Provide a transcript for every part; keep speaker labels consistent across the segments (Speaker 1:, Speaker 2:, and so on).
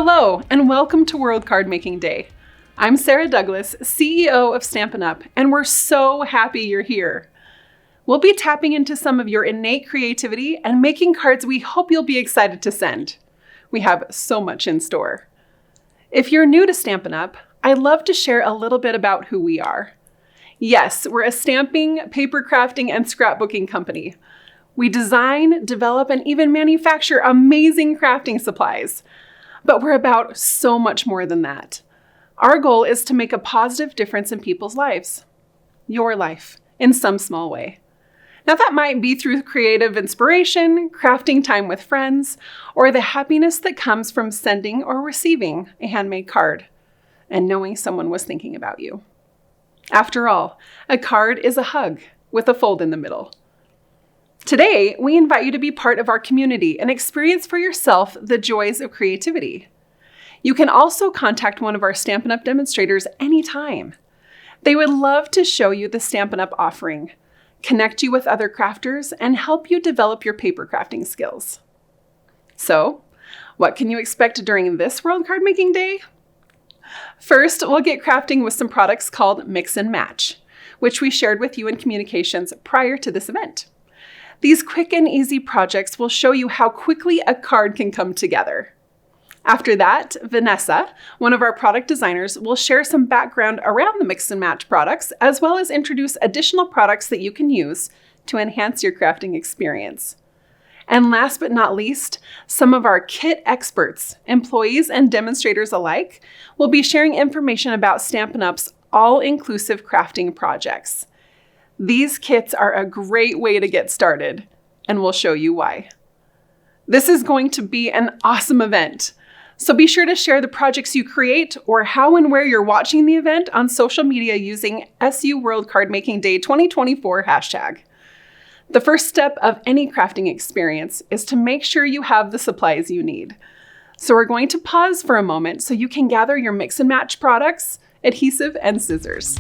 Speaker 1: Hello, and welcome to World Card Making Day. I'm Sarah Douglas, CEO of Stampin' Up, and we're so happy you're here. We'll be tapping into some of your innate creativity and making cards we hope you'll be excited to send. We have so much in store. If you're new to Stampin' Up, I'd love to share a little bit about who we are. Yes, we're a stamping, paper crafting, and scrapbooking company. We design, develop, and even manufacture amazing crafting supplies. But we're about so much more than that. Our goal is to make a positive difference in people's lives. Your life, in some small way. Now that might be through creative inspiration, crafting time with friends, or the happiness that comes from sending or receiving a handmade card and knowing someone was thinking about you. After all, a card is a hug with a fold in the middle. Today, we invite you to be part of our community and experience for yourself the joys of creativity. You can also contact one of our Stampin' Up! Demonstrators anytime. They would love to show you the Stampin' Up! Offering, connect you with other crafters, and help you develop your paper crafting skills. So, what can you expect during this World Card Making Day? First, we'll get crafting with some products called Mix and Match, which we shared with you in communications prior to this event. These quick and easy projects will show you how quickly a card can come together. After that, Vanessa, one of our product designers, will share some background around the Mix and Match products, as well as introduce additional products that you can use to enhance your crafting experience. And last but not least, some of our kit experts, employees and demonstrators alike, will be sharing information about Stampin' Up's all-inclusive crafting projects. These kits are a great way to get started, and we'll show you why. This is going to be an awesome event, so be sure to share the projects you create or how and where you're watching the event on social media using SU World Card Making Day 2024 hashtag. The first step of any crafting experience is to make sure you have the supplies you need. So we're going to pause for a moment so you can gather your Mix and Match products, adhesive, and scissors.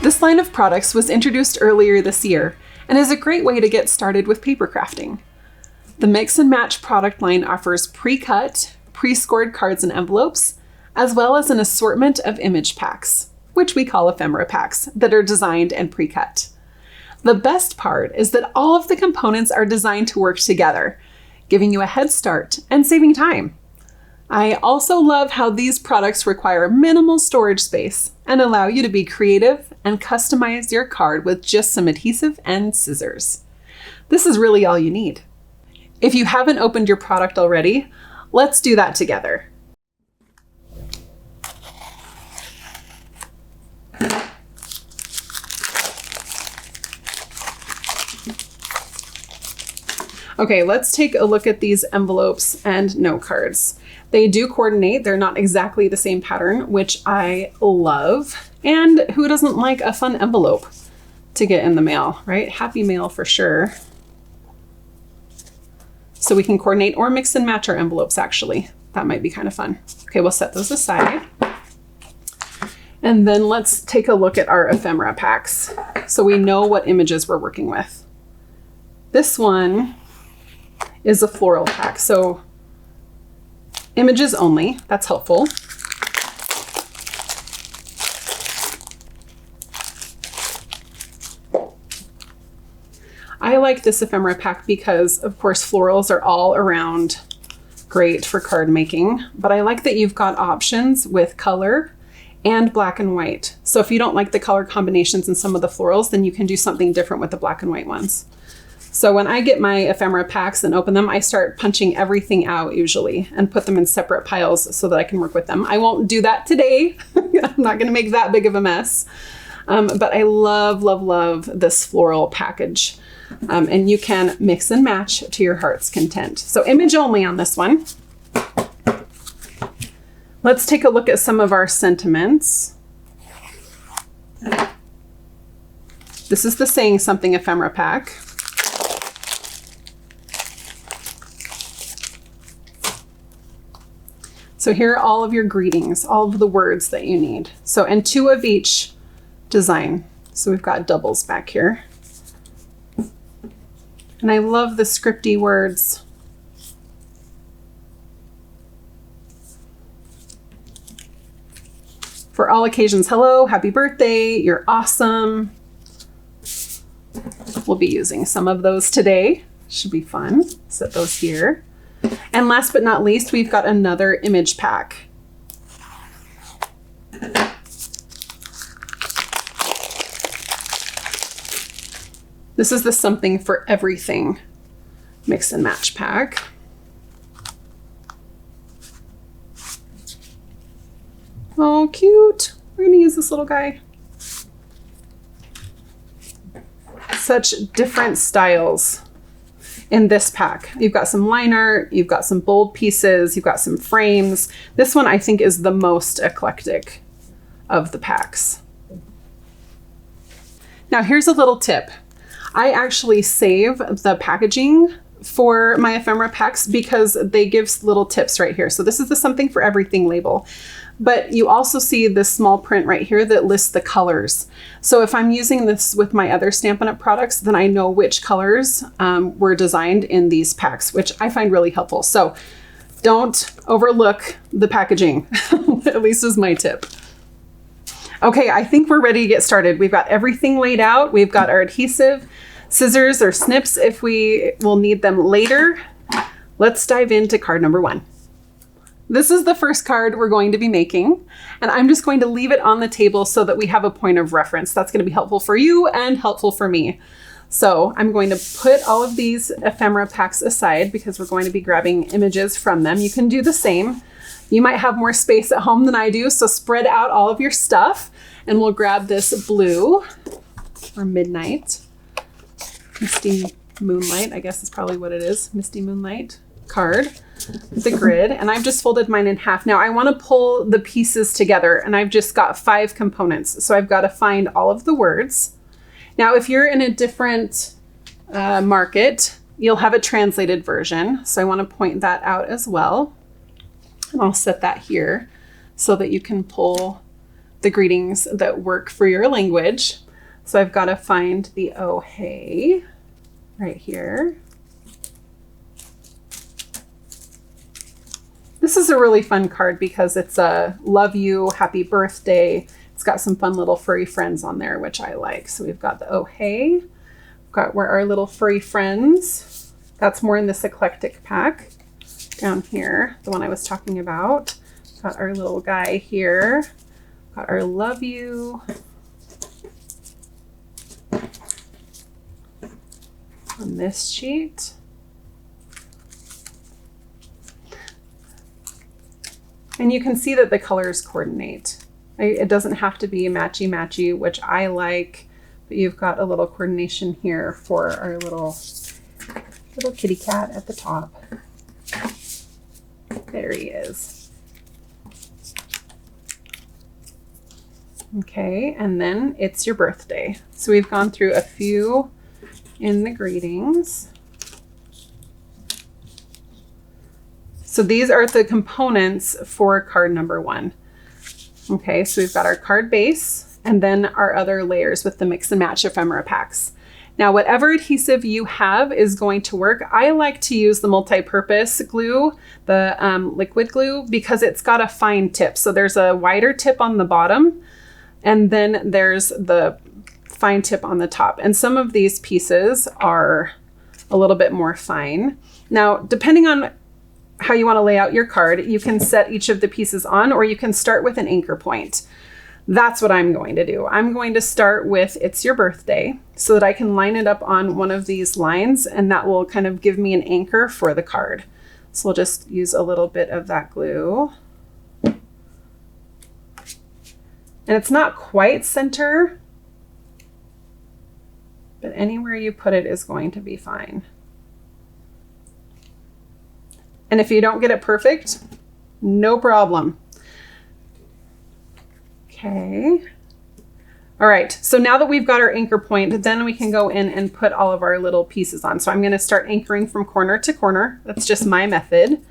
Speaker 1: This line of products was introduced earlier this year and is a great way to get started with paper crafting. The Mix and Match product line offers pre-cut, pre-scored cards and envelopes, as well as an assortment of image packs, which we call ephemera packs, that are designed and pre-cut. The best part is that all of the components are designed to work together, giving you a head start and saving time. I also love how these products require minimal storage space and allow you to be creative and customize your card with just some adhesive and scissors. This is really all you need. If you haven't opened your product already, Let's do that together. Okay, let's take a look at these envelopes and note cards. They do coordinate. They're not exactly the same pattern, which I love. And who doesn't like a fun envelope to get in the mail, right? Happy mail for sure. So we can coordinate or mix and match our envelopes, actually. That might be kind of fun. Okay, we'll set those aside. And then let's take a look at our ephemera packs so we know what images we're working with. This one is a floral pack, so images only. That's helpful. I like this ephemera pack because, of course, florals are all around great for card making, but I like that you've got options with color and black and white. So if you don't like the color combinations in some of the florals, then you can do something different with the black and white ones. So when I get my ephemera packs and open them, I start punching everything out usually and put them in separate piles so that I can work with them. I won't do that today. I'm not gonna make that big of a mess. But I love, love, love this floral package. And you can mix and match to your heart's content. So image only on this one. Let's take a look at some of our sentiments. This is the Saying Something ephemera pack. So here are all of your greetings, all of the words that you need. So, and 2 of each design. So we've got doubles back here. And I love the scripty words. For all occasions, hello, happy birthday, you're awesome. We'll be using some of those today. Should be fun. Set those here. And last but not least, we've got another image pack. This is the Something for Everything mix and match pack. Oh, cute. We're gonna use this little guy. Such different styles in this pack. You've got some line art, you've got some bold pieces, you've got some frames. This one I think is the most eclectic of the packs. Now here's a little tip. I actually save the packaging for my ephemera packs because they give little tips right here. So this is the Something for Everything label. But you also see this small print right here that lists the colors. So if I'm using this with my other Stampin' Up! Products, then I know which colors were designed in these packs, which I find really helpful. So don't overlook the packaging, at least is my tip. Okay, I think we're ready to get started. We've got everything laid out. We've got our adhesive, scissors or snips if we will need them later. Let's dive into card number 1. This is the first card we're going to be making, and I'm just going to leave it on the table so that we have a point of reference. That's going to be helpful for you and helpful for me. So I'm going to put all of these ephemera packs aside because we're going to be grabbing images from them. You can do the same. You might have more space at home than I do, so spread out all of your stuff, and we'll grab this blue or midnight, misty moonlight, I guess is probably what it is, misty moonlight card. The grid, and I've just folded mine in half. Now I want to pull the pieces together, and I've just got 5 components, so I've got to find all of the words. Now if you're in a different market, you'll have a translated version, so I want to point that out as well, and I'll set that here so that you can pull the greetings that work for your language. So I've got to find the oh hey right here. This is a really fun card because it's a love you, happy birthday. It's got some fun little furry friends on there, which I like. So we've got the oh hey, we've got where our little furry friends. That's more in this eclectic pack. Down here, the one I was talking about. Got our little guy here. Got our love you. On this sheet. And you can see that the colors coordinate. It doesn't have to be matchy-matchy, which I like, but you've got a little coordination here for our little kitty cat at the top. There he is. Okay, and then it's your birthday. So we've gone through a few in the greetings. So these are the components for card number 1. Okay, so we've got our card base and then our other layers with the mix and match ephemera packs. Now, whatever adhesive you have is going to work. I like to use the multi-purpose glue, the liquid glue, because it's got a fine tip. So there's a wider tip on the bottom, and then there's the fine tip on the top. And some of these pieces are a little bit more fine. Now, depending on how you want to lay out your card, you can set each of the pieces on, or you can start with an anchor point. That's what I'm going to do. I'm going to start with "It's your birthday" so that I can line it up on one of these lines, and that will kind of give me an anchor for the card. So we'll just use a little bit of that glue. And it's not quite center, but anywhere you put it is going to be fine. And if you don't get it perfect, no problem. Okay. All right, so now that we've got our anchor point, then we can go in and put all of our little pieces on. So I'm going to start anchoring from corner to corner. That's just my method.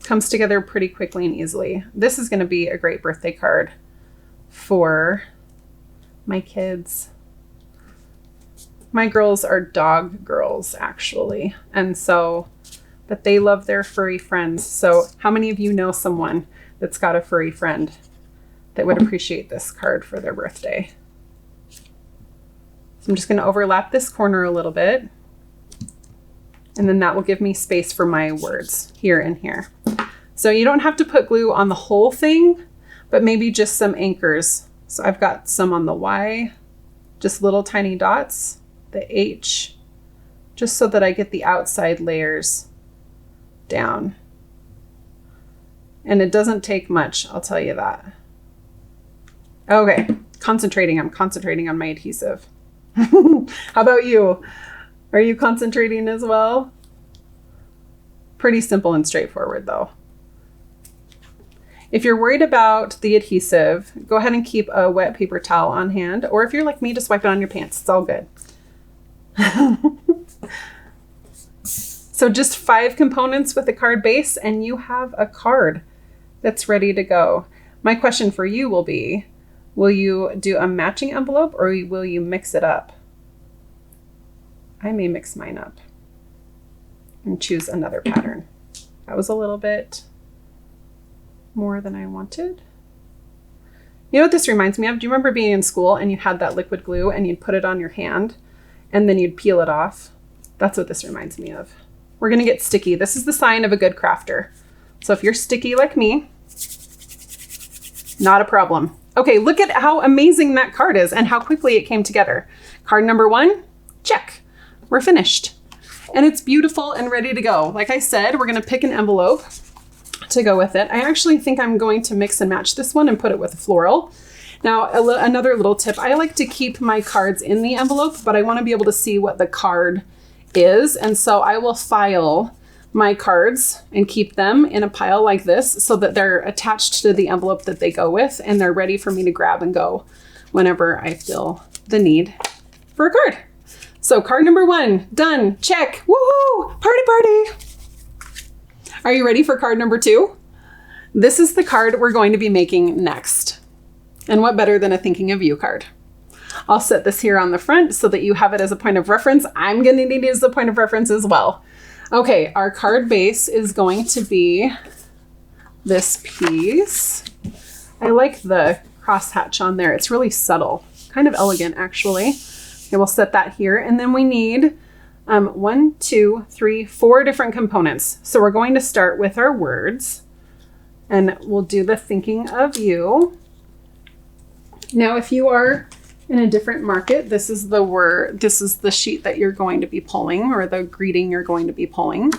Speaker 1: Comes together pretty quickly and easily. This is going to be a great birthday card for my kids. My girls are dog girls, actually. And so, but they love their furry friends. So how many of you know someone that's got a furry friend that would appreciate this card for their birthday? So I'm just going to overlap this corner a little bit. And then that will give me space for my words here and here. So you don't have to put glue on the whole thing, but maybe just some anchors. So I've got some on the Y, just little tiny dots. The H, just so that I get the outside layers down. And it doesn't take much, I'll tell you that. Okay, I'm concentrating on my adhesive. How about you? Are you concentrating as well? Pretty simple and straightforward though. If you're worried about the adhesive, go ahead and keep a wet paper towel on hand, or if you're like me, just wipe it on your pants. It's all good. So just 5 components with a card base and you have a card that's ready to go. My question for you will be, will you do a matching envelope or will you mix it up? I may mix mine up and choose another pattern. That was a little bit more than I wanted. You know what this reminds me of? Do you remember being in school and you had that liquid glue and you'd put it on your hand and then you'd peel it off? That's what this reminds me of. We're gonna get sticky. This is the sign of a good crafter. So if you're sticky like me, not a problem. Okay, look at how amazing that card is and how quickly it came together. Card number 1, check. We're finished. And it's beautiful and ready to go. Like I said, we're gonna pick an envelope to go with it. I actually think I'm going to mix and match this one and put it with a floral. Now, another little tip, I like to keep my cards in the envelope, but I want to be able to see what the card is. And so I will file my cards and keep them in a pile like this so that they're attached to the envelope that they go with and they're ready for me to grab and go whenever I feel the need for a card. So card number 1, done, check, woohoo, party, party. Are you ready for card number 2? This is the card we're going to be making next. And what better than a thinking of you card? I'll set this here on the front so that you have it as a point of reference. I'm going to need it as a point of reference as well. Okay, our card base is going to be this piece. I like the crosshatch on there. It's really subtle, kind of elegant actually. Okay, we'll set that here. And then we need 1, 2, 3, 4 different components. So we're going to start with our words and we'll do the thinking of you. Now, if you are In a different market, this is the sheet that you're going to be pulling, or the greeting you're going to be pulling.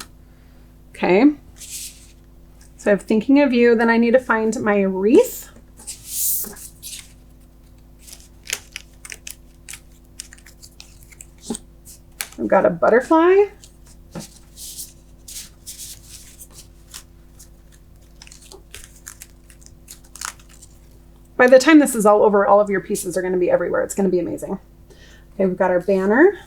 Speaker 1: Okay. So I'm thinking of you, then I need to find my wreath. I've got a butterfly. By the time this is all over, all of your pieces are going to be everywhere. It's going to be amazing. Okay, we've got our banner.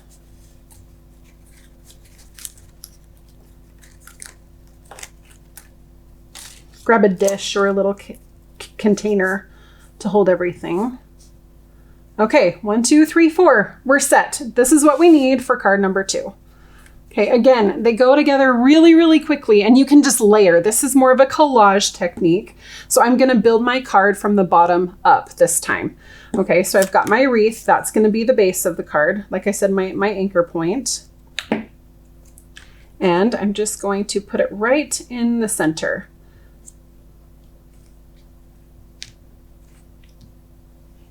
Speaker 1: Grab a dish or a little container to hold everything. Okay, 1, 2, 3, 4. We're set. This is what we need for card number 2. Okay, again, they go together really, really quickly, and you can just layer. This is more of a collage technique. So I'm gonna build my card from the bottom up this time. Okay, so I've got my wreath. That's gonna be the base of the card. Like I said, my anchor point. And I'm just going to put it right in the center.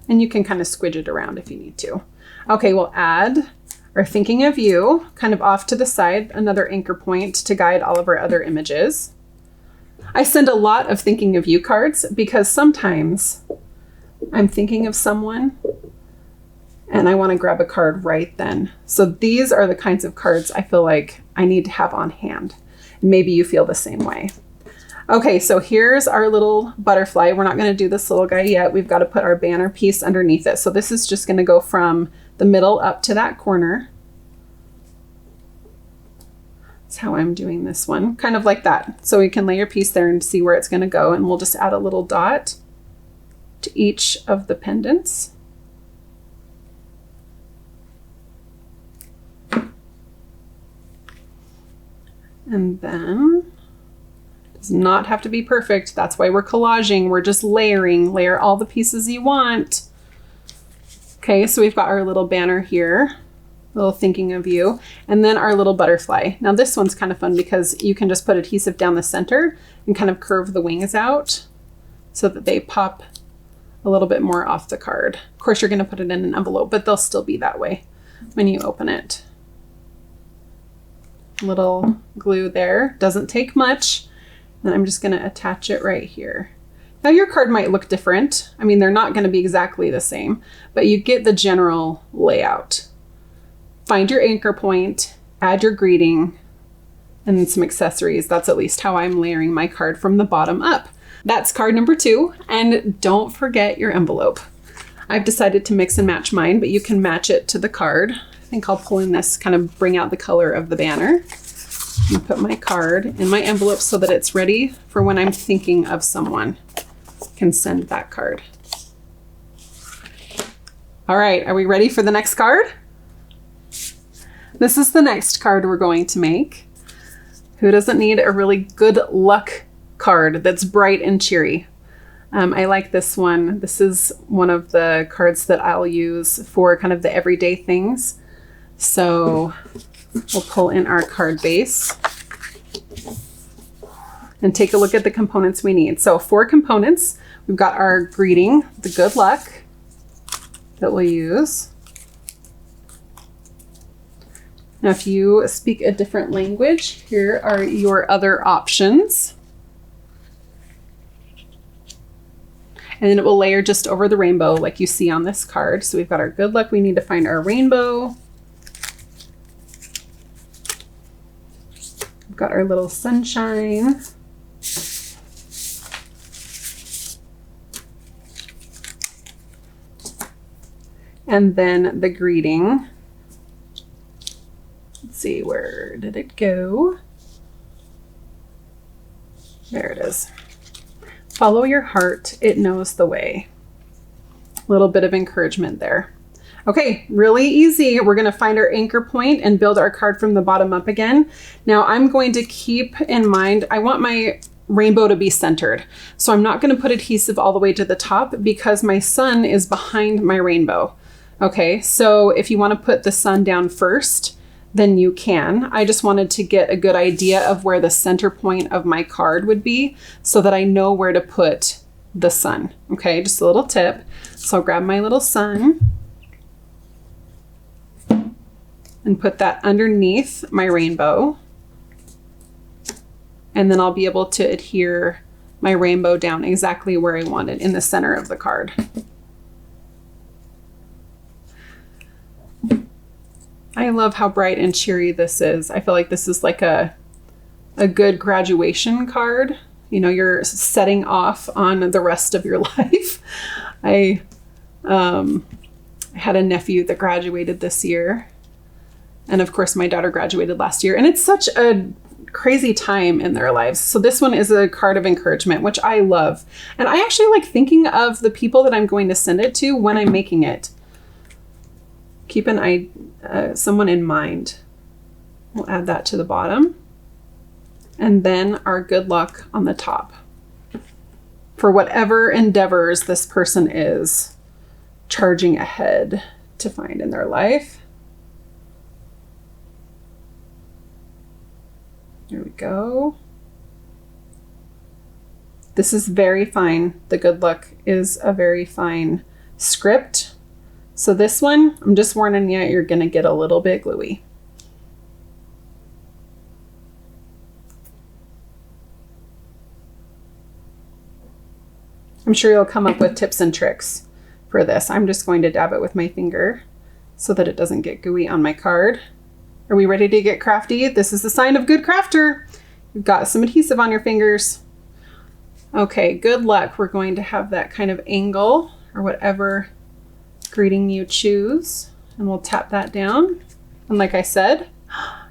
Speaker 1: And you can kind of squidge it around if you need to. Okay, we'll add our thinking of you kind of off to the side, another anchor point to guide all of our other images. I send a lot of thinking of you cards because sometimes I'm thinking of someone and I want to grab a card right then. So these are the kinds of cards I feel like I need to have on hand. Maybe you feel the same way. Okay, so here's our little butterfly. We're not going to do this little guy yet. We've got to put our banner piece underneath it. So this is just going to go from the middle up to that corner. That's how I'm doing this one, kind of like that. So you can lay your piece there and see where it's going to go. And we'll just add a little dot to each of the pendants. And then does not have to be perfect. That's why we're collaging. We're just layering. Layer all the pieces you want. Okay, so we've got our little banner here, little thinking of you, and then our little butterfly. Now this one's kind of fun because you can just put adhesive down the center and kind of curve the wings out so that they pop a little bit more off the card. Of course, you're going to put it in an envelope, but they'll still be that way when you open it. Little glue there. Doesn't take much. And I'm just going to attach it right here. Now your card might look different. I mean, they're not going to be exactly the same, but you get the general layout. Find your anchor point, add your greeting, and then some accessories. That's at least how I'm layering my card from the bottom up. That's card number 2. And don't forget your envelope. I've decided to mix and match mine, but you can match it to the card. I think I'll pull in this, kind of bring out the color of the banner. And put my card in my envelope so that it's ready for when I'm thinking of someone. Can send that card. All right, are we ready for the next card? This is the next card we're going to make. Who doesn't need a really good luck card that's bright and cheery? I like this one. This is one of the cards that I'll use for kind of the everyday things. So we'll pull in our card base and take a look at the components we need. So 4 components. We've got our greeting, the good luck that we'll use. Now, if you speak a different language, here are your other options. And then it will layer just over the rainbow like you see on this card. So we've got our good luck. We need to find our rainbow. We've got our little sunshine. And then the greeting. Let's see, where did it go? There it is. Follow your heart, it knows the way. A little bit of encouragement there. Okay, really easy. We're gonna find our anchor point and build our card from the bottom up again. Now I'm going to keep in mind, I want my rainbow to be centered. So I'm not gonna put adhesive all the way to the top because my sun is behind my rainbow. Okay, so if you wanna put the sun down first, then you can. I just wanted to get a good idea of where the center point of my card would be so that I know where to put the sun. Okay, just a little tip. So I'll grab my little sun and put that underneath my rainbow. And then I'll be able to adhere my rainbow down exactly where I want it, in the center of the card. I love how bright and cheery this is. I feel like this is like a good graduation card. You know, you're setting off on the rest of your life. I had a nephew that graduated this year. And of course, my daughter graduated last year. And it's such a crazy time in their lives. So this one is a card of encouragement, which I love. And I actually like thinking of the people that I'm going to send it to when I'm making it. Keep someone in mind. We'll add that to the bottom. And then our good luck on the top. For whatever endeavors this person is charging ahead to find in their life. There we go. This is very fine. The good luck is a very fine script. So this one, I'm just warning you, you're gonna get a little bit gluey. I'm sure you'll come up with tips and tricks for this. I'm just going to dab it with my finger so that it doesn't get gooey on my card. Are we ready to get crafty? This is the sign of good crafter. You've got some adhesive on your fingers. Okay, good luck. We're going to have that kind of angle or whatever greeting you choose. And we'll tap that down. And like I said,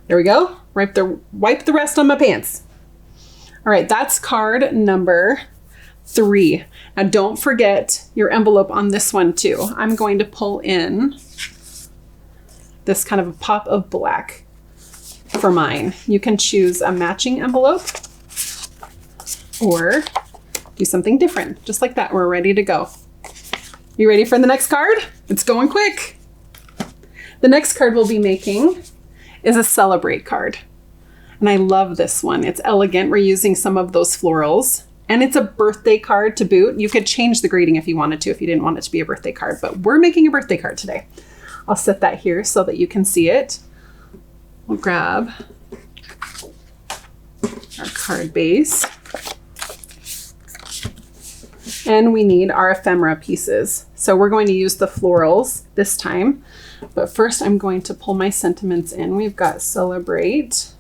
Speaker 1: there we go. Wipe the rest on my pants. All right, that's card number 3. Now don't forget your envelope on this one too. I'm going to pull in this kind of a pop of black for mine. You can choose a matching envelope or do something different. Just like that, we're ready to go. You ready for the next card? It's going quick. The next card we'll be making is a celebrate card. And I love this one. It's elegant. We're using some of those florals. And it's a birthday card to boot. You could change the greeting if you wanted to, if you didn't want it to be a birthday card, but we're making a birthday card today. I'll set that here so that you can see it. We'll grab our card base. And we need our ephemera pieces. So we're going to use the florals this time. But first I'm going to pull my sentiments in. We've got celebrate.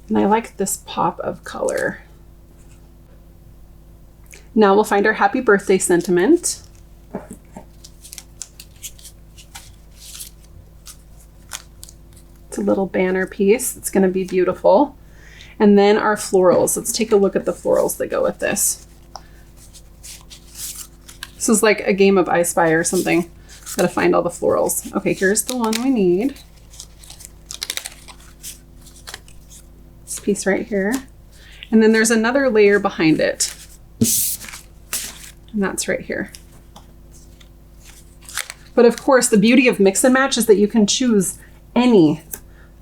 Speaker 1: And I like this pop of color. Now we'll find our happy birthday sentiment. It's a little banner piece. It's going to be beautiful. And then our florals. Let's take a look at the florals that go with this. This is like a game of I Spy or something. Gotta find all the florals. Okay, here's the one we need. This piece right here. And then there's another layer behind it. And that's right here. But of course, the beauty of mix and match is that you can choose any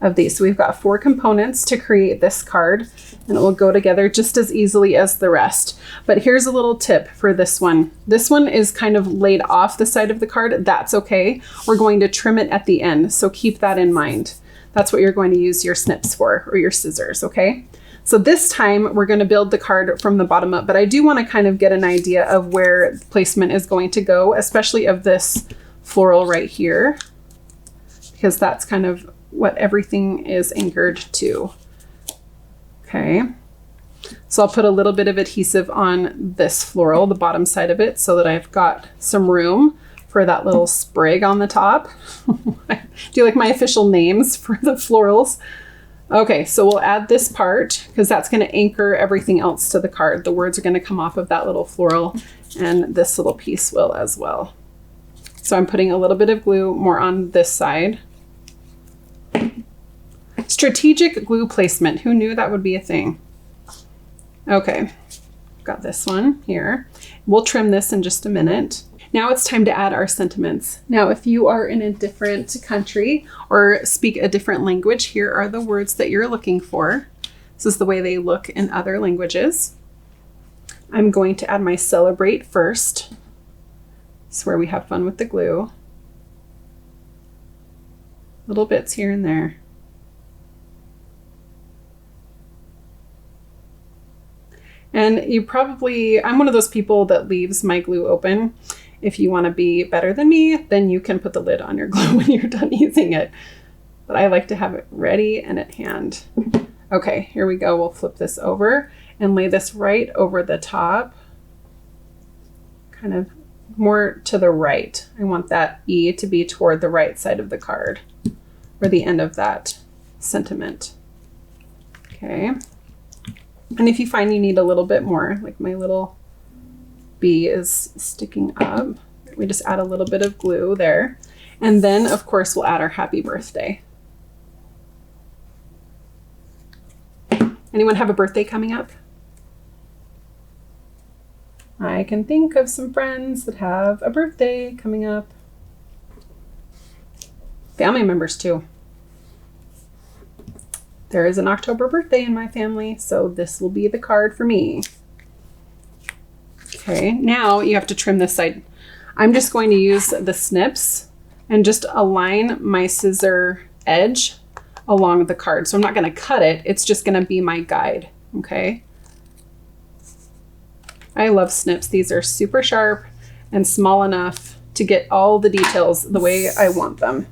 Speaker 1: of these. So we've got 4 components to create this card, and it will go together just as easily as the rest. But here's a little tip for this one. This one is kind of laid off the side of the card. That's okay. We're going to trim it at the end, so keep that in mind. That's what you're going to use your snips for, or your scissors, okay? So this time we're going to build the card from the bottom up, but I do want to kind of get an idea of where placement is going to go, especially of this floral right here, because that's kind of what everything is anchored to. Okay, so I'll put a little bit of adhesive on this floral, the bottom side of it, so that I've got some room for that little sprig on the top. Do you like my official names for the florals? Okay, so we'll add this part because that's going to anchor everything else to the card. The words are going to come off of that little floral, and this little piece will as well. So I'm putting a little bit of glue more on this side. Strategic glue placement. Who knew that would be a thing? Okay, got this one here. We'll trim this in just a minute. Now it's time to add our sentiments. Now, if you are in a different country or speak a different language, here are the words that you're looking for. This is the way they look in other languages. I'm going to add my celebrate first. This is where we have fun with the glue. Little bits here and there. And you probably, I'm one of those people that leaves my glue open. If you want to be better than me, then you can put the lid on your glue when you're done using it. But I like to have it ready and at hand. Okay, here we go. We'll flip this over and lay this right over the top. Kind of more to the right. I want that E to be toward the right side of the card, or the end of that sentiment. Okay. And if you find you need a little bit more, like my little B is sticking up, we just add a little bit of glue there. And then of course we'll add our happy birthday. Anyone have a birthday coming up? I can think of some friends that have a birthday coming up. Family members too. There is an October birthday in my family, so this will be the card for me. Okay, now you have to trim this side. I'm just going to use the snips and just align my scissor edge along the card. So I'm not going to cut it, it's just going to be my guide, okay? I love snips. These are super sharp and small enough to get all the details the way I want them.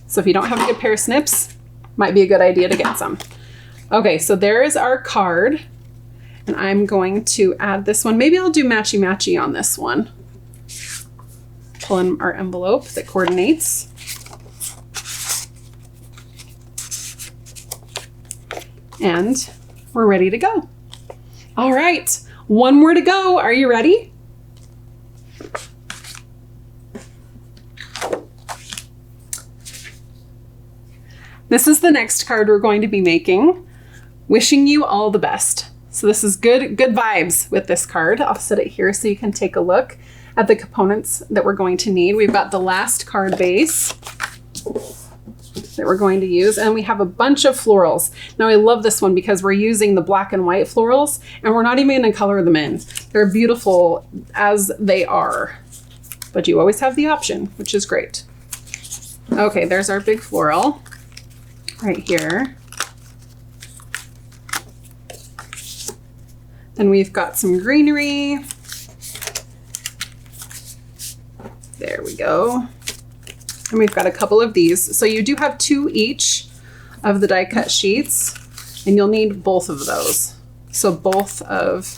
Speaker 1: So if you don't have a good pair of snips, might be a good idea to get some. Okay, so there is our card. And I'm going to add this one. Maybe I'll do matchy-matchy on this one. Pull in our envelope that coordinates. And we're ready to go. All right, one more to go. Are you ready? This is the next card we're going to be making. Wishing you all the best. So this is good vibes with this card. I'll set it here so you can take a look at the components that we're going to need. We've got the last card base that we're going to use, and we have a bunch of florals. Now I love this one because we're using the black and white florals, and we're not even going to color them in. They're beautiful as they are, but you always have the option, which is great. Okay, there's our big floral right here. Then we've got some greenery. There we go. And we've got a couple of these. So you do have 2 each of the die cut sheets, and you'll need both of those. So both of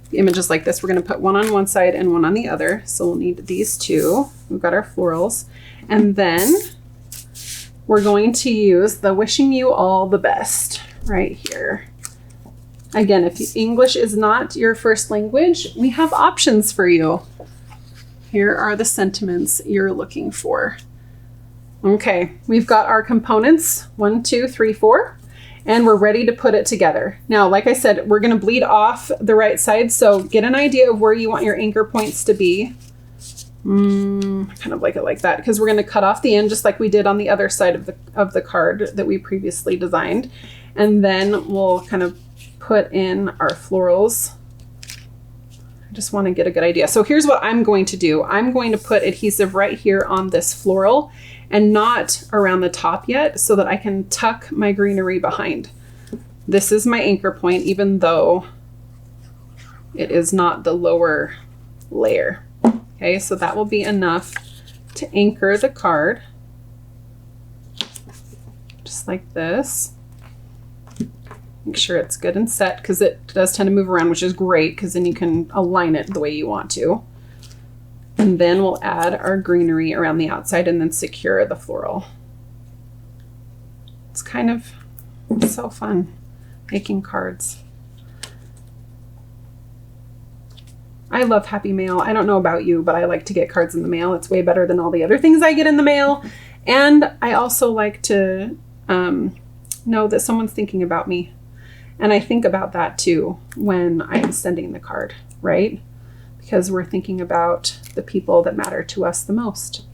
Speaker 1: the images like this, we're going to put one on one side and one on the other. So we'll need these 2. We've got our florals. And then we're going to use the wishing you all the best right here. Again, if English is not your first language, we have options for you. Here are the sentiments you're looking for. Okay, we've got our components, 1, 2, 3, 4, and we're ready to put it together. Now, like I said, we're going to bleed off the right side, so get an idea of where you want your anchor points to be. Kind of like it like that, because we're going to cut off the end just like we did on the other side of the card that we previously designed. And then we'll kind of put in our florals. I just want to get a good idea. So here's what I'm going to do. I'm going to put adhesive right here on this floral and not around the top yet, so that I can tuck my greenery behind. This is my anchor point, even though it is not the lower layer. Okay, so that will be enough to anchor the card, just like this. Make sure it's good and set, because it does tend to move around, which is great because then you can align it the way you want to. And then we'll add our greenery around the outside and then secure the floral. It's kind of so fun making cards. I love Happy Mail. I don't know about you, but I like to get cards in the mail. It's way better than all the other things I get in the mail. And I also like to know that someone's thinking about me. And I think about that too when I'm sending the card, right? Because we're thinking about the people that matter to us the most.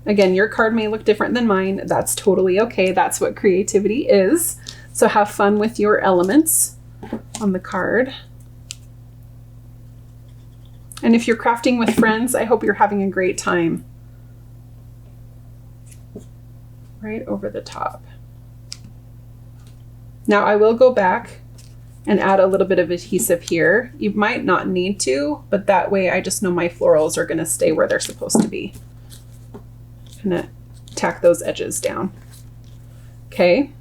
Speaker 1: Again, your card may look different than mine. That's totally okay. That's what creativity is. So have fun with your elements on the card. And if you're crafting with friends, I hope you're having a great time. Right over the top. Now I will go back and add a little bit of adhesive here. You might not need to, but that way I just know my florals are gonna stay where they're supposed to be. I'm gonna tack those edges down. Okay,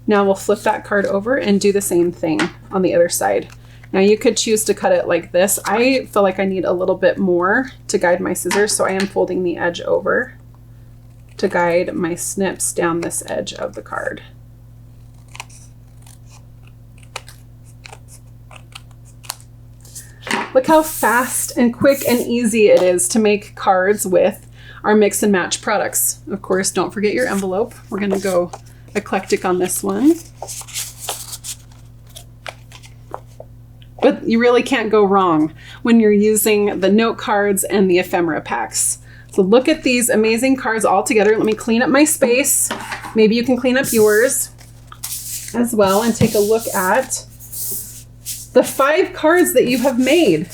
Speaker 1: now we'll flip that card over and do the same thing on the other side. Now you could choose to cut it like this. I feel like I need a little bit more to guide my scissors, so I am folding the edge over to guide my snips down this edge of the card. Look how fast and quick and easy it is to make cards with our mix and match products. Of course, don't forget your envelope. We're gonna go eclectic on this one. But you really can't go wrong when you're using the note cards and the ephemera packs. So look at these amazing cards all together. Let me clean up my space. Maybe you can clean up yours as well and take a look at the 5 cards that you have made.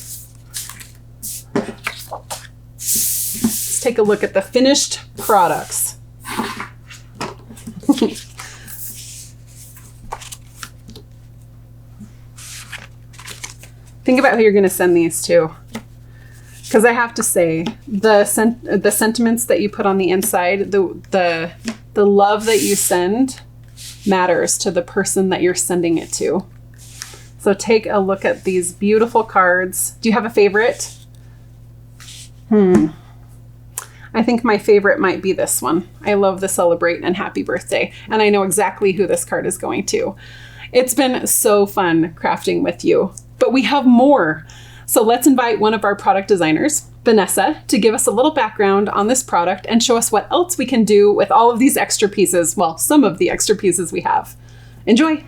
Speaker 1: Let's take a look at the finished products. Think about who you're going to send these to. Because I have to say, the sentiments that you put on the inside, the love that you send matters to the person that you're sending it to. So take a look at these beautiful cards. Do you have a favorite? I think my favorite might be this one. I love the celebrate and happy birthday. And I know exactly who this card is going to. It's been so fun crafting with you, but we have more. So let's invite one of our product designers, Vanessa, to give us a little background on this product and show us what else we can do with all of these extra pieces. Well, some of the extra pieces we have. Enjoy.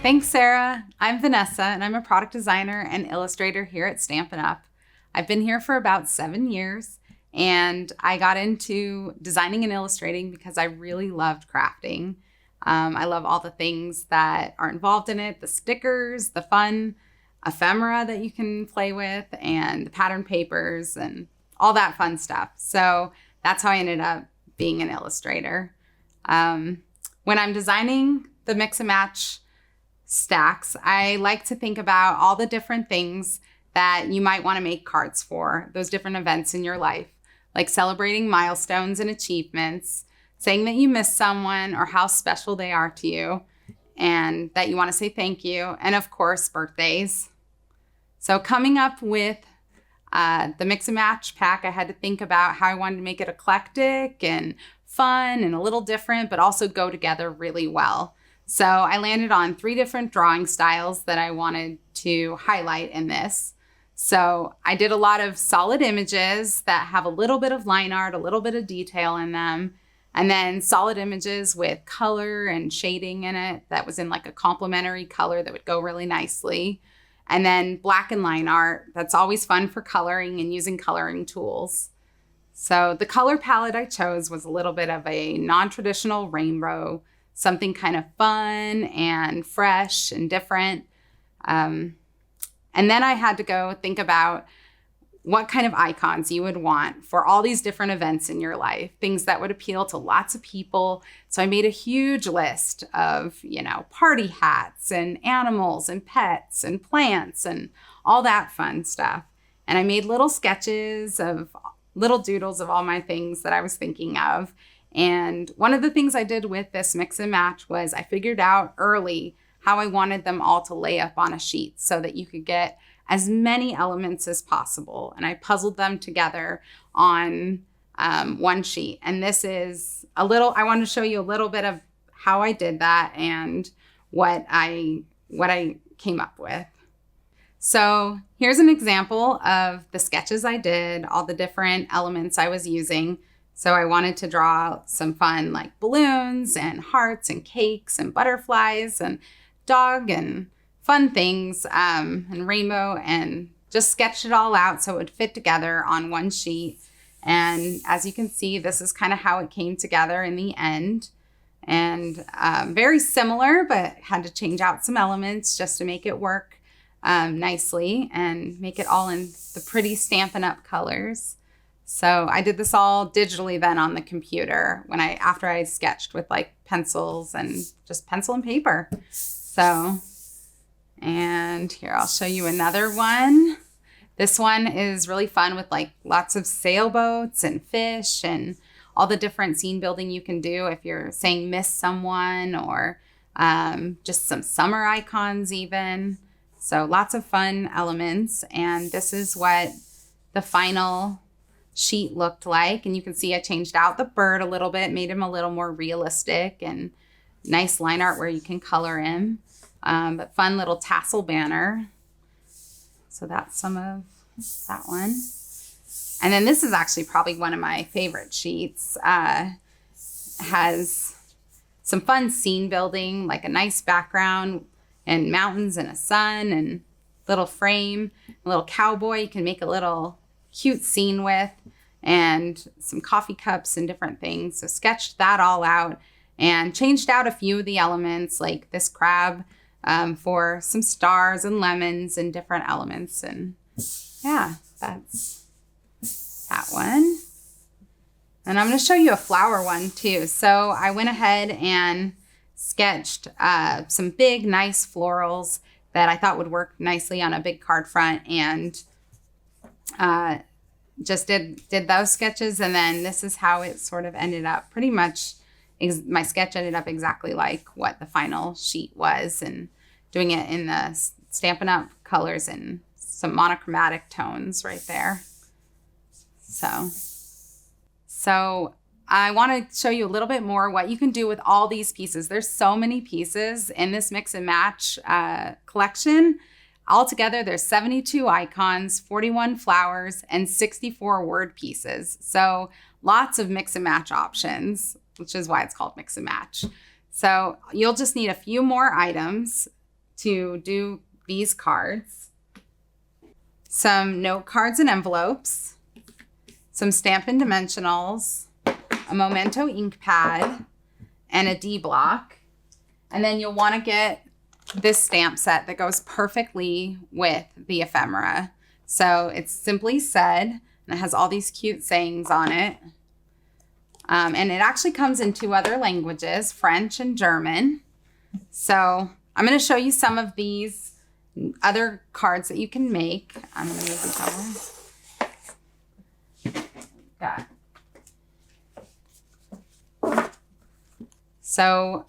Speaker 2: Thanks, Sarah. I'm Vanessa, and I'm a product designer and illustrator here at Stampin' Up. I've been here for about 7 years, and I got into designing and illustrating because I really loved crafting. I love all the things that are involved in it, the stickers, the fun ephemera that you can play with, and the pattern papers, and all that fun stuff. So that's how I ended up being an illustrator. When I'm designing the mix and match stacks, I like to think about all the different things that you might want to make cards for, those different events in your life, like celebrating milestones and achievements, saying that you miss someone or how special they are to you, and that you want to say thank you, and of course, birthdays. So coming up with the mix and match pack, I had to think about how I wanted to make it eclectic and fun and a little different, but also go together really well. So I landed on 3 different drawing styles that I wanted to highlight in this. So I did a lot of solid images that have a little bit of line art, a little bit of detail in them, and then solid images with color and shading in it that was in like a complementary color that would go really nicely. And then black and line art, that's always fun for coloring and using coloring tools. So the color palette I chose was a little bit of a non-traditional rainbow, something kind of fun and fresh and different. And then I had to go think about what kind of icons you would want for all these different events in your life, things that would appeal to lots of people. So I made a huge list of, party hats and animals and pets and plants and all that fun stuff. And I made little sketches of little doodles of all my things that I was thinking of. And one of the things I did with this mix and match was I figured out early how I wanted them all to lay up on a sheet so that you could get as many elements as possible. And I puzzled them together on one sheet. And this is I wanted to show you a little bit of how I did that and what I came up with. So here's an example of the sketches I did, all the different elements I was using So I wanted to draw some fun like balloons and hearts and cakes and butterflies and dog and fun things and rainbow, and just sketched it all out so it would fit together on one sheet. And as you can see, this is kind of how it came together in the end. And very similar, but had to change out some elements just to make it work nicely and make it all in the pretty Stampin' Up! Colors. So I did this all digitally then on the computer after I sketched with like pencils and just pencil and paper. So, and here I'll show you another one. This one is really fun with like lots of sailboats and fish and all the different scene building you can do if you're saying miss someone, or just some summer icons even. So lots of fun elements. And this is what the final sheet looked like. And you can see I changed out the bird a little bit, made him a little more realistic, and nice line art where you can color him. But fun little tassel banner. So that's some of that one. And then this is actually probably one of my favorite sheets. Has some fun scene building, like a nice background and mountains and a sun and little frame, a little cowboy you can make a little cute scene with, and some coffee cups and different things. So sketched that all out and changed out a few of the elements, like this crab for some stars and lemons and different elements. And yeah, that's that one. And I'm going to show you a flower one too. So I went ahead and sketched some big, nice florals that I thought would work nicely on a big card front, and just did those sketches. And then this is how it sort of ended up. Pretty much my sketch ended up exactly like what the final sheet was, and doing it in the Stampin' Up! Colors and some monochromatic tones right there. So I want to show you a little bit more what you can do with all these pieces. There's so many pieces in this mix and match collection. Altogether, there's 72 icons, 41 flowers, and 64 word pieces. So lots of mix and match options, which is why it's called mix and match. So you'll just need a few more items to do these cards. Some note cards and envelopes, some Stampin' Dimensionals, a Memento ink pad, and a D block. And then you'll want to get this stamp set that goes perfectly with the ephemera. So it's Simply Said, and it has all these cute sayings on it. And it actually comes in 2 other languages, French and German. So I'm going to show you some of these other cards that you can make. I'm going to move these over. Got. So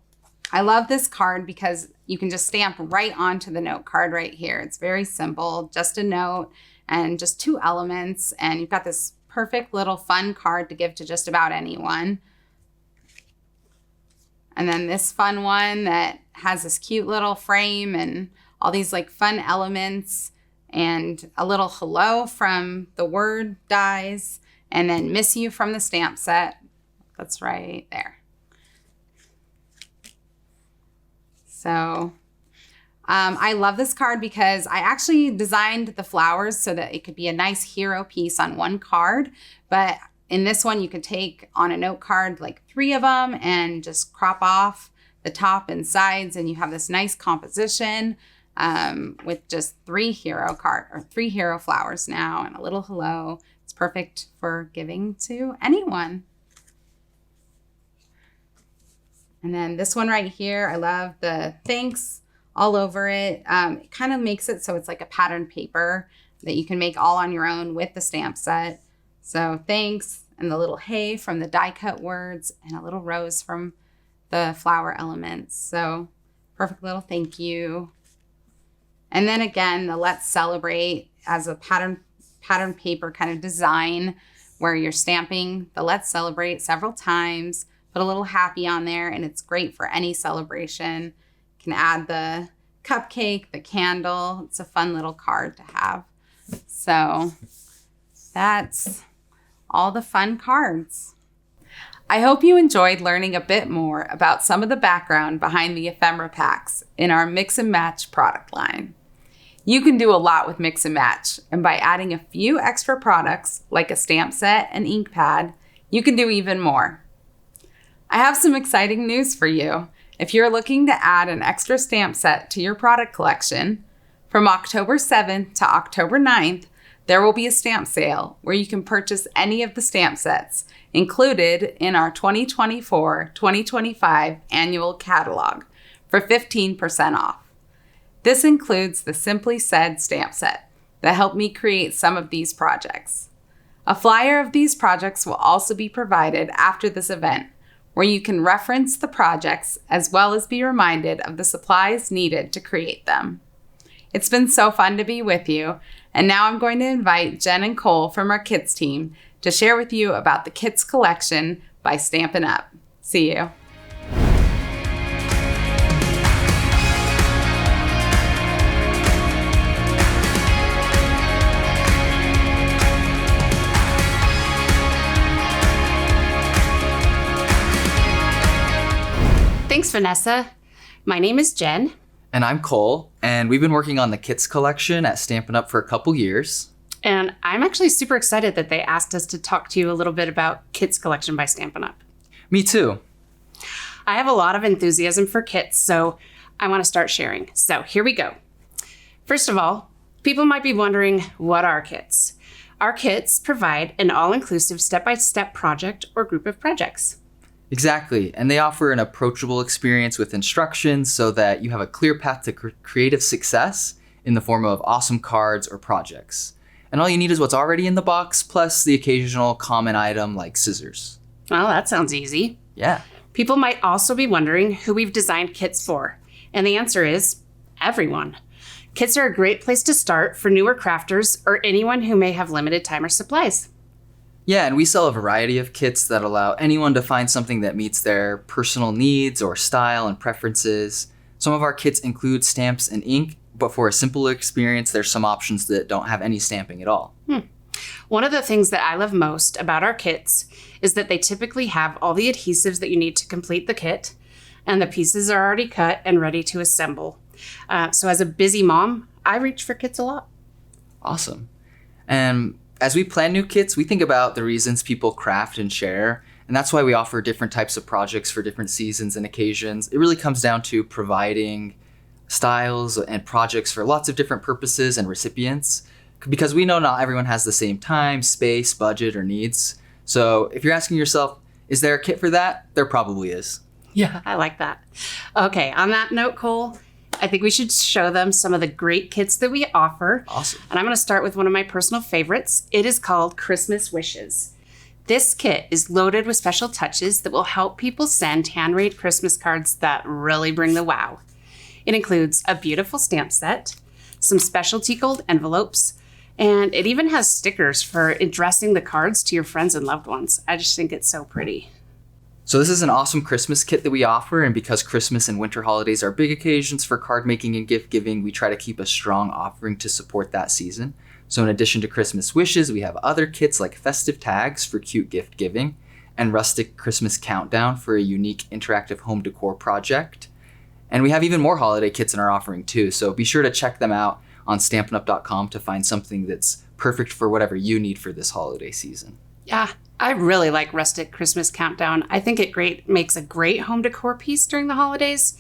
Speaker 2: I love this card because you can just stamp right onto the note card right here. It's very simple, just a note and just 2 elements. And you've got this perfect little fun card to give to just about anyone. And then this fun one that has this cute little frame and all these like fun elements, and a little hello from the word dies, and then miss you from the stamp set. That's right there. So I love this card because I actually designed the flowers so that it could be a nice hero piece on one card. But in this one, you could take on a note card like 3 of them and just crop off the top and sides, and you have this nice composition with just 3 hero flowers now and a little hello. It's perfect for giving to anyone. And then this one right here, I love the thanks all over it. It kind of makes it so it's like a patterned paper that you can make all on your own with the stamp set. So thanks, and the little hey from the die cut words, and a little rose from the flower elements. So perfect little thank you. And then again, the Let's Celebrate as a pattern paper kind of design where you're stamping the Let's Celebrate several times, put a little happy on there, and it's great for any celebration. You can add the cupcake, the candle. It's a fun little card to have. So that's all the fun cards. I hope you enjoyed learning a bit more about some of the background behind the ephemera packs in our Mix and Match product line. You can do a lot with Mix and Match, and by adding a few extra products like a stamp set and ink pad, you can do even more. I have some exciting news for you. If you're looking to add an extra stamp set to your product collection, from October 7th to October 9th, there will be a stamp sale where you can purchase any of the stamp sets included in our 2024-2025 annual catalog for 15% off. This includes the Simply Said stamp set that helped me create some of these projects. A flyer of these projects will also be provided after this event, where you can reference the projects as well as be reminded of the supplies needed to create them. It's been so fun to be with you, and now I'm going to invite Jen and Cole from our Kits team to share with you about the Kits collection by Stampin' Up. See you.
Speaker 3: Thanks, Vanessa. My name is Jen.
Speaker 4: And I'm Cole, and we've been working on the Kits collection at Stampin' Up! For a couple years.
Speaker 3: And I'm actually super excited that they asked us to talk to you a little bit about Kits collection by Stampin' Up!
Speaker 4: Me too.
Speaker 3: I have a lot of enthusiasm for kits, so I want to start sharing. So here we go. First of all, people might be wondering, what are kits? Our kits provide an all-inclusive step-by-step project or group of projects.
Speaker 4: Exactly, and they offer an approachable experience with instructions so that you have a clear path to creative success in the form of awesome cards or projects. And all you need is what's already in the box, plus the occasional common item like scissors.
Speaker 3: Well, that sounds easy.
Speaker 4: Yeah.
Speaker 3: People might also be wondering who we've designed kits for. And the answer is everyone. Kits are a great place to start for newer crafters or anyone who may have limited time or supplies.
Speaker 4: Yeah, and we sell a variety of kits that allow anyone to find something that meets their personal needs or style and preferences. Some of our kits include stamps and ink, but for a simpler experience, there's some options that don't have any stamping at all.
Speaker 3: One of the things that I love most about our kits is that they typically have all the adhesives that you need to complete the kit, and the pieces are already cut and ready to assemble. So as a busy mom, I reach for kits a lot.
Speaker 4: Awesome. And as we plan new kits, we think about the reasons people craft and share, and that's why we offer different types of projects for different seasons and occasions. It really comes down to providing styles and projects for lots of different purposes and recipients, because we know not everyone has the same time, space, budget, or needs. So if you're asking yourself, is there a kit for that? There probably is.
Speaker 3: Yeah, I like that. Okay, on that note, Cole, I think we should show them some of the great kits that we offer.
Speaker 4: Awesome.
Speaker 3: And I'm going to start with one of my personal favorites. It is called Christmas Wishes. This kit is loaded with special touches that will help people send handmade Christmas cards that really bring the wow. It includes a beautiful stamp set, some specialty gold envelopes, and it even has stickers for addressing the cards to your friends and loved ones. I just think it's so pretty.
Speaker 4: So this is an awesome Christmas kit that we offer, and because Christmas and winter holidays are big occasions for card making and gift giving, we try to keep a strong offering to support that season. So in addition to Christmas Wishes, we have other kits like festive tags for cute gift giving, and rustic Christmas countdown for a unique interactive home decor project. And we have even more holiday kits in our offering too, so be sure to check them out on stampinup.com to find something that's perfect for whatever you need for this holiday season.
Speaker 3: Yeah, I really like Rustic Christmas Countdown. I think it makes a great home decor piece during the holidays.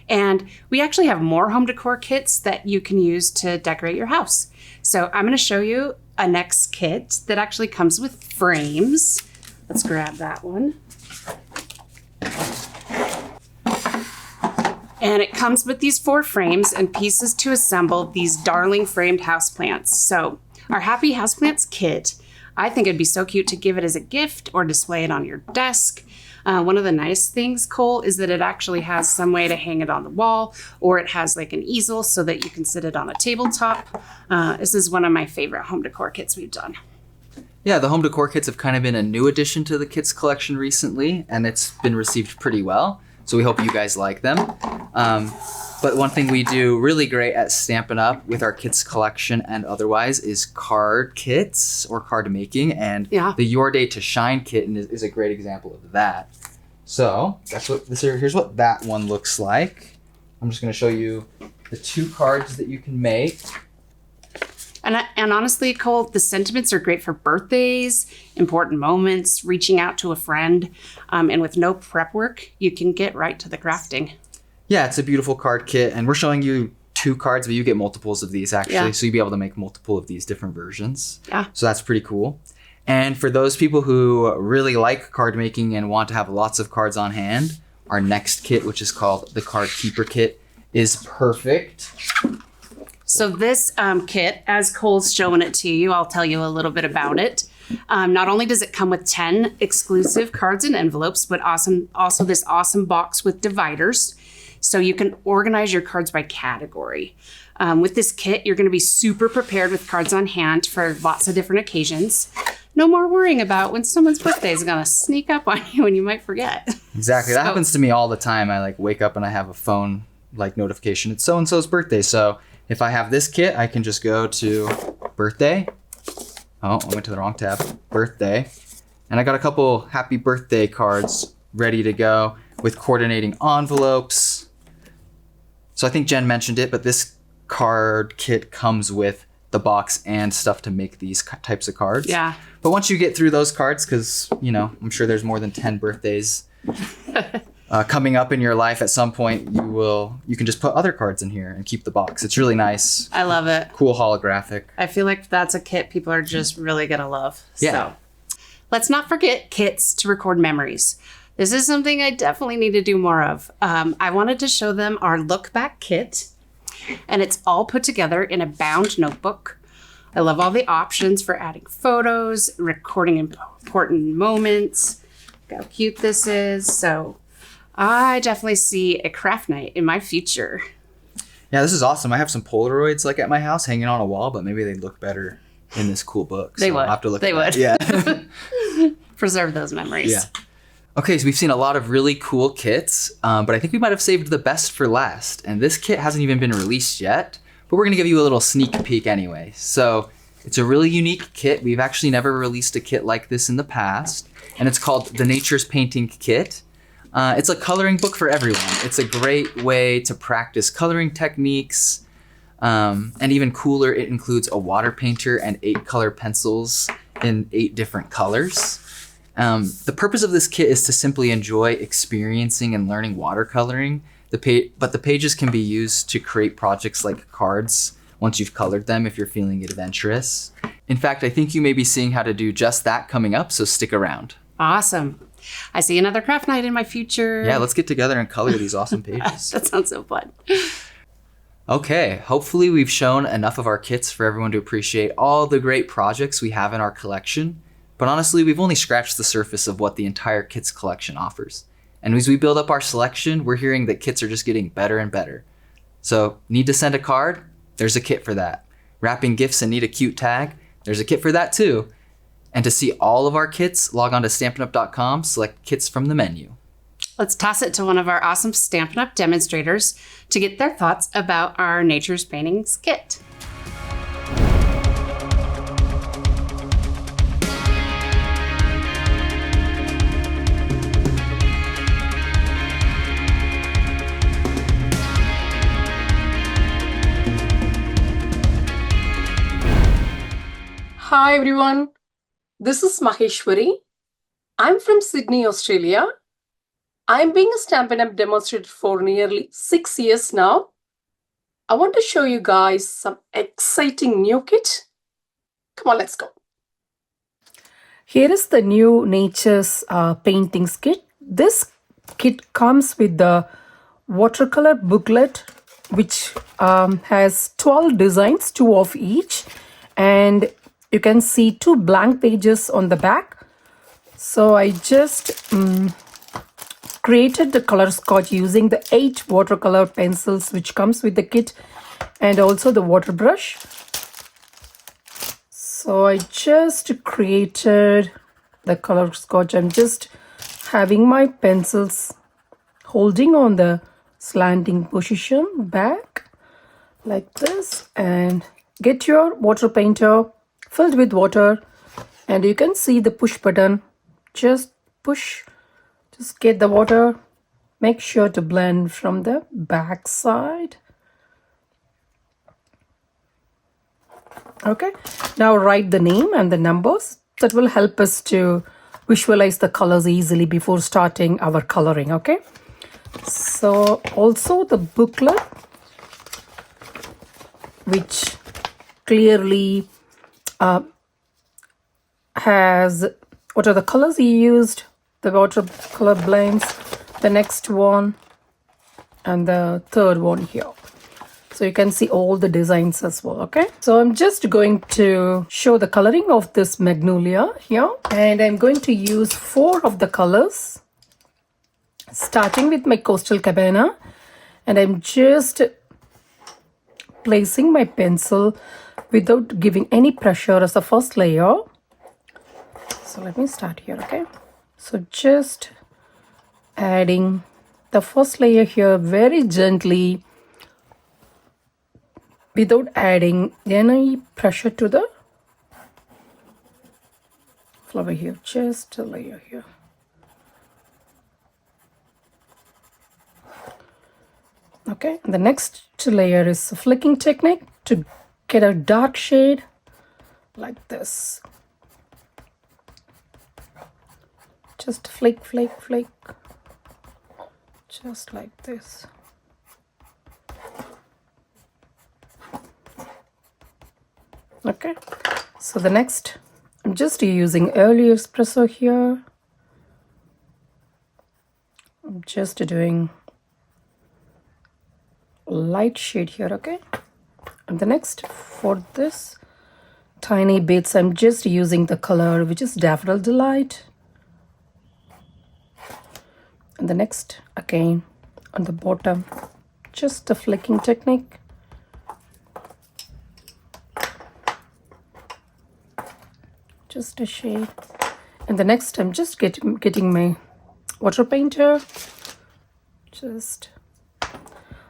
Speaker 3: And we actually have more home decor kits that you can use to decorate your house. So I'm going to show you a next kit that actually comes with frames. Let's grab that one. And it comes with these 4 frames and pieces to assemble these darling framed houseplants. So our Happy Houseplants kit, I think it'd be so cute to give it as a gift or display it on your desk. One of the nice things, Cole, is that it actually has some way to hang it on the wall, or it has like an easel so that you can sit it on a tabletop. This is one of my favorite home decor kits we've done.
Speaker 4: Yeah, the home decor kits have kind of been a new addition to the kits collection recently, and it's been received pretty well. So we hope you guys like them. But one thing we do really great at Stampin' Up! With our kits collection and otherwise is card kits or card making. And the Your Day to Shine kit is a great example of that. So here's what that one looks like. I'm just going to show you the 2 cards that you can make.
Speaker 3: And honestly, Cole, the sentiments are great for birthdays, important moments, reaching out to a friend. And with no prep work, you can get right to the crafting.
Speaker 4: Yeah, it's a beautiful card kit. And we're showing you 2 cards, but you get multiples of these actually. Yeah. So you'll be able to make multiple of these different versions.
Speaker 3: Yeah.
Speaker 4: So that's pretty cool. And for those people who really like card making and want to have lots of cards on hand, our next kit, which is called the Card Keeper Kit, is perfect.
Speaker 3: So this kit, as Cole's showing it to you, I'll tell you a little bit about it. Not only does it come with 10 exclusive cards and envelopes, but also this awesome box with dividers. So you can organize your cards by category. With this kit, you're going to be super prepared with cards on hand for lots of different occasions. No more worrying about when someone's birthday is going to sneak up on you and you might forget.
Speaker 4: Exactly. That happens to me all the time. I wake up and I have a phone notification. It's so-and-so's birthday. So if I have this kit, I can just go to birthday. Oh, I went to the wrong tab. Birthday. And I got a couple happy birthday cards ready to go with coordinating envelopes. So I think Jen mentioned it, but this card kit comes with the box and stuff to make these types of cards.
Speaker 3: Yeah.
Speaker 4: But once you get through those cards, because, I'm sure there's more than 10 birthdays coming up in your life at some point, you can just put other cards in here and keep the box. It's really nice.
Speaker 3: I love it.
Speaker 4: Cool holographic.
Speaker 3: I feel like that's a kit people are just really going to love.
Speaker 4: Yeah.
Speaker 3: So let's not forget kits to record memories. This is something I definitely need to do more of. I wanted to show them our look back kit, and it's all put together in a bound notebook. I love all the options for adding photos, recording important moments. Look how cute this is. So I definitely see a craft night in my future.
Speaker 4: Yeah, this is awesome. I have some Polaroids at my house hanging on a wall, but maybe they'd look better in this cool book.
Speaker 3: They
Speaker 4: so
Speaker 3: would.
Speaker 4: I'll have to look
Speaker 3: they
Speaker 4: at
Speaker 3: would.
Speaker 4: That. Yeah.
Speaker 3: Preserve those memories.
Speaker 4: Yeah. Okay, so we've seen a lot of really cool kits, but I think we might have saved the best for last. And this kit hasn't even been released yet, but we're going to give you a little sneak peek anyway. So it's a really unique kit. We've actually never released a kit like this in the past, and it's called the Nature's Painting Kit. It's a coloring book for everyone. It's a great way to practice coloring techniques, and even cooler, it includes a water painter and 8 color pencils in 8 different colors. The purpose of this kit is to simply enjoy experiencing and learning watercoloring. But the pages can be used to create projects like cards once you've colored them if you're feeling adventurous. In fact, I think you may be seeing how to do just that coming up, so stick around.
Speaker 3: Awesome. I see another craft night in my future.
Speaker 4: Yeah, let's get together and color these awesome pages.
Speaker 3: That sounds so fun.
Speaker 4: Okay, hopefully we've shown enough of our kits for everyone to appreciate all the great projects we have in our collection. But honestly, we've only scratched the surface of what the entire kits collection offers. And as we build up our selection, we're hearing that kits are just getting better and better. So, need to send a card? There's a kit for that. Wrapping gifts and need a cute tag? There's a kit for that too. And to see all of our kits, log on to StampinUp.com, select kits from the menu.
Speaker 3: Let's toss it to one of our awesome Stampin' Up! Demonstrators to get their thoughts about our Nature's Paintings kit.
Speaker 5: Hi everyone, this is Maheshwari. I'm from Sydney, Australia. I'm being a Stampin' Up! Demonstrator for nearly 6 years now. I want to show you guys some exciting new kit. Come on, let's go.
Speaker 6: Here is the new Nature's Paintings kit. This kit comes with the watercolor booklet, which has 12 designs, 2 of each, and you can see 2 blank pages on the back. So I just created the color sketch using the 8 watercolor pencils which comes with the kit, and also the water brush. So I just created the color sketch. I'm just having my pencils holding on the slanting position back like this, and get your water painter filled with water, and you can see the push button. Just push, just get the water. Make sure to blend from the back side. Okay, now write the name and the numbers. That will help us to visualize the colors easily before starting our coloring. Okay, so also the booklet, which clearly has what are the colors you used, the watercolor blends, the next one, and the third one here. So you can see all the designs as well. Okay, so I'm just going to show the coloring of this magnolia here, and I'm going to use 4 of the colors, starting with my coastal cabana, and I'm just placing my pencil without giving any pressure as the first layer. So let me start here. Okay, so just adding the first layer here very gently without adding any pressure to the flower here, just a layer here. Okay, and the next layer is a flicking technique to get a dark shade like this. Just flick, flick, flick, just like this. Okay, so the next, I'm just using early espresso here. I'm just doing light shade here. Okay, and the next, for this tiny bits, I'm just using the color which is Daffodil Delight. And the next, again on the bottom, just a flicking technique. Just a shade. And the next, I'm just getting my water painter.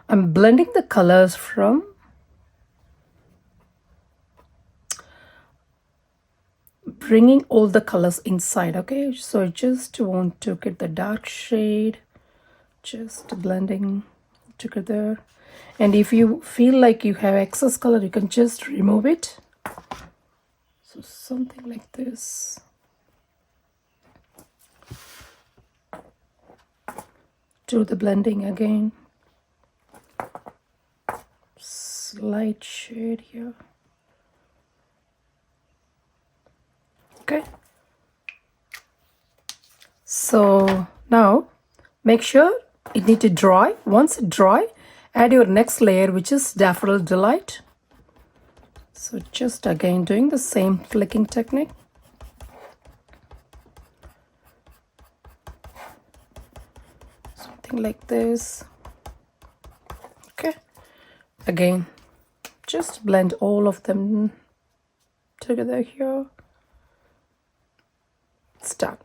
Speaker 6: I'm blending the colors from bringing all the colors inside. Okay, so I just want to get the dark shade, just blending together. And if you feel like you have excess color, you can just remove it. So something like this. Do the blending again. Slight shade here. Okay. So now make sure it needs to dry. Once it dry, add your next layer, which is Daffodil Delight. So just again doing the same flicking technique. Something like this. Okay. Again, just blend all of them together here. Start.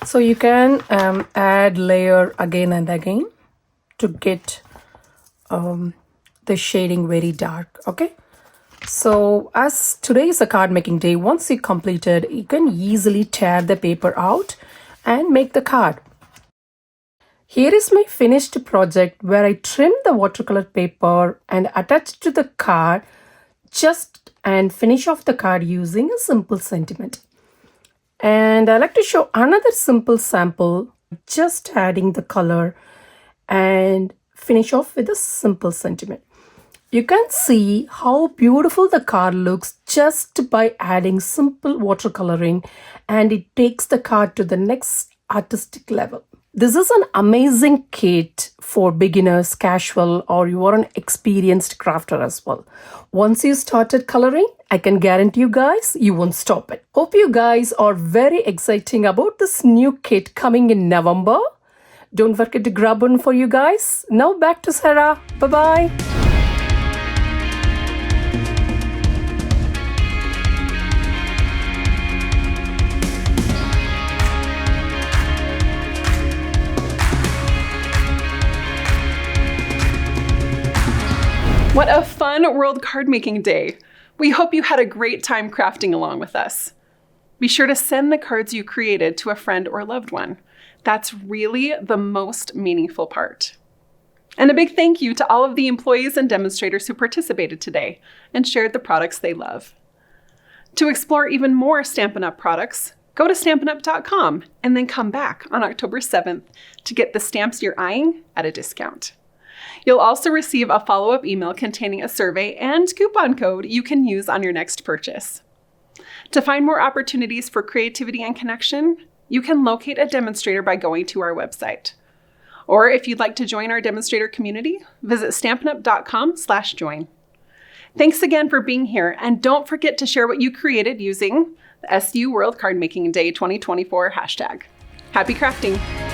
Speaker 6: So you can add layer again and again to get the shading very dark. Okay. So as today is a card making day, once you complete it, you can easily tear the paper out and make the card. Here is my finished project where I trimmed the watercolor paper and attached to the card and finish off the card using a simple sentiment. And I like to show another simple sample, just adding the color and finish off with a simple sentiment. You can see how beautiful the card looks just by adding simple watercoloring, and it takes the card to the next artistic level. This is an amazing kit for beginners, casual, or you are an experienced crafter as well. Once you started coloring, I can guarantee you guys, you won't stop it. Hope you guys are very exciting about this new kit coming in November. Don't forget to grab one for you guys. Now back to Sarah. Bye-bye.
Speaker 1: fun World Card Making Day. We hope you had a great time crafting along with us. Be sure to send the cards you created to a friend or loved one. That's really the most meaningful part. And a big thank you to all of the employees and demonstrators who participated today and shared the products they love. To explore even more Stampin' Up! Products, go to stampinup.com and then come back on October 7th to get the stamps you're eyeing at a discount. You'll also receive a follow-up email containing a survey and coupon code you can use on your next purchase. To find more opportunities for creativity and connection, you can locate a demonstrator by going to our website. Or if you'd like to join our demonstrator community, visit stampinup.com/join. Thanks again for being here, and don't forget to share what you created using the SU World Card Making Day 2024 hashtag. Happy crafting!